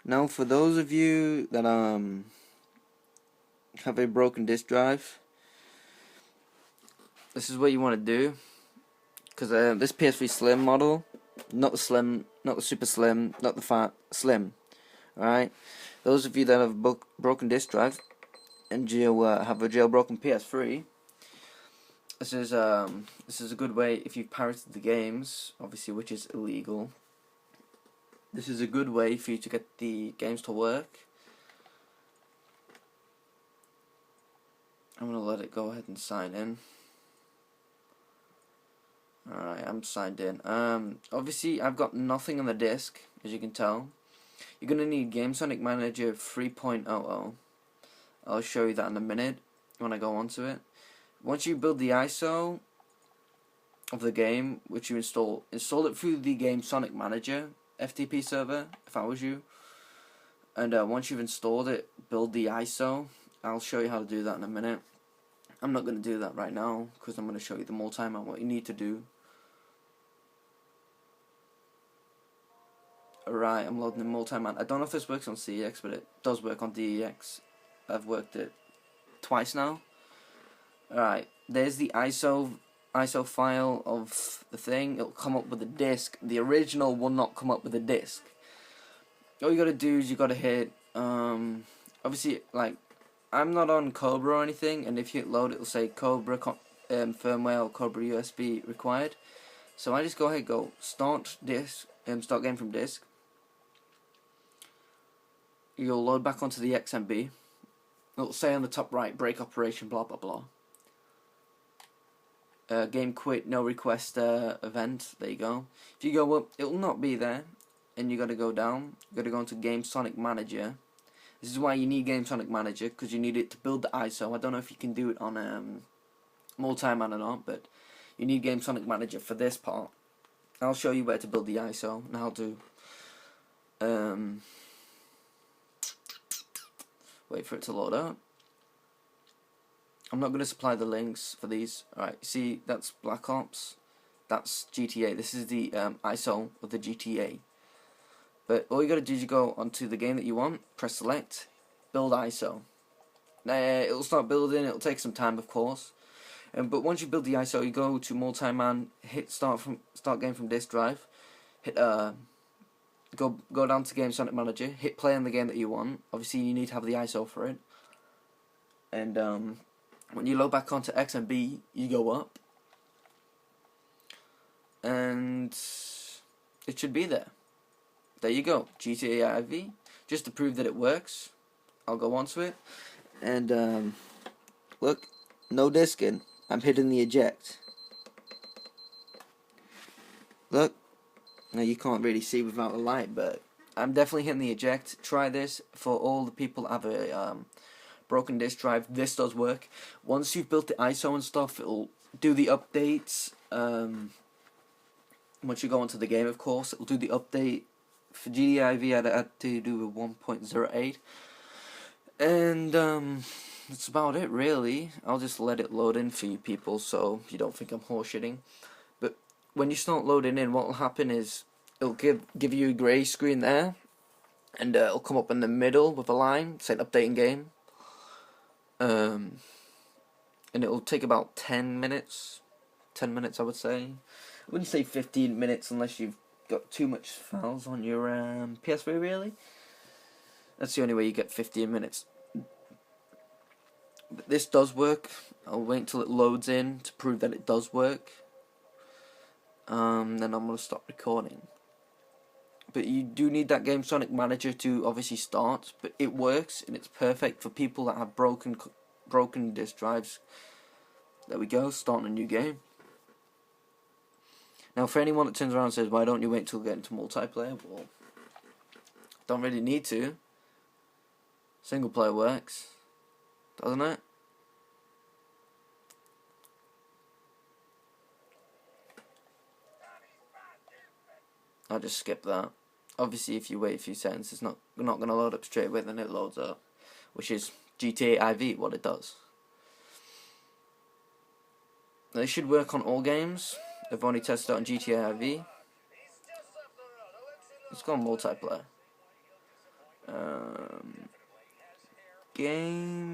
Now, for those of you that have a broken disk drive, this is what you want to do. Because this PS3 Slim model, not the slim, not the super slim, not the fat, slim. Alright? Those of you that have broken disk drive and you have a jailbroken PS3, this is a good way if you've pirated the games, obviously, which is illegal. This is a good way for you to get the games to work. I'm gonna let it go ahead and sign in. Alright, I'm signed in. Obviously, I've got nothing on the disk, as you can tell. You're gonna need Game Sonic Manager 3.00. I'll show you that in a minute when I go onto it. Once you build the ISO of the game, which you install it through the Game Sonic Manager FTP server, if I was you. And once you've installed it, build the ISO. I'll show you how to do that in a minute. I'm not going to do that right now, because I'm going to show you the multi-man, what you need to do. Alright, I'm loading the multi-man. I don't know if this works on CEX, but it does work on DEX. I've worked it twice now. Alright, there's the ISO file of the thing. It'll come up with a disk. The original will not come up with a disk. All you gotta do is you gotta hit, obviously, like, I'm not on Cobra or anything, and if you hit load, it'll say Cobra firmware or Cobra USB required. So I just go ahead and go start disk, start game from disk. You'll load back onto the XMB. It'll say on the top right, break operation, blah blah blah. Game quit, no request event. There you go. If you go up, it will not be there, and you gotta go down. You gotta go into Game Sonic Manager. This is why you need Game Sonic Manager, because you need it to build the ISO. I don't know if you can do it on multi-man or not, but you need Game Sonic Manager for this part. I'll show you where to build the ISO and how to wait for it to load up. I'm not going to supply the links for these. Alright, see, that's Black Ops. That's GTA. This is the ISO of the GTA. But all you got to do is you go onto the game that you want, press select, build ISO. It'll start building, it'll take some time, of course. But once you build the ISO, you go to multi-man, hit start game from disk drive, hit go down to Game Sonic Manager, hit play on the game that you want. Obviously, you need to have the ISO for it. And when you load back onto XMB, you go up, and it should be there. There you go, GTA IV. Just to prove that it works, I'll go onto it, and look, no disking. I'm hitting the eject. Look, now you can't really see without the light, but I'm definitely hitting the eject. Try this for all the people that have a broken disk drive. This does work. Once you've built the ISO and stuff, it'll do the updates. Once you go into the game, of course, it'll do the update. For GDIV, I had to do a 1.08, and that's about it, really. I'll just let it load in for you people, so you don't think I'm horseshitting. But when you start loading in, what will happen is it'll give you a grey screen there, and it'll come up in the middle with a line saying updating game. And it'll take about 10 minutes. 10 minutes, I would say. I wouldn't say 15 minutes unless you've got too much files on your PS3, really. That's the only way you get 15 minutes. But this does work. I'll wait until it loads in to prove that it does work. Then I'm going to stop recording. But you do need that Game Sonic Manager to obviously start. But it works, and it's perfect for people that have broken disk drives. There we go, starting a new game. Now, for anyone that turns around and says, why don't you wait until you get into multiplayer? Well, don't really need to. Single player works, doesn't it? I'll just skip that. Obviously, if you wait a few seconds, it's not going to load up straight away, then it loads up. Which is GTA IV, what it does. Now, it should work on all games. I've only tested it on GTA IV. Let's go on multiplayer. Game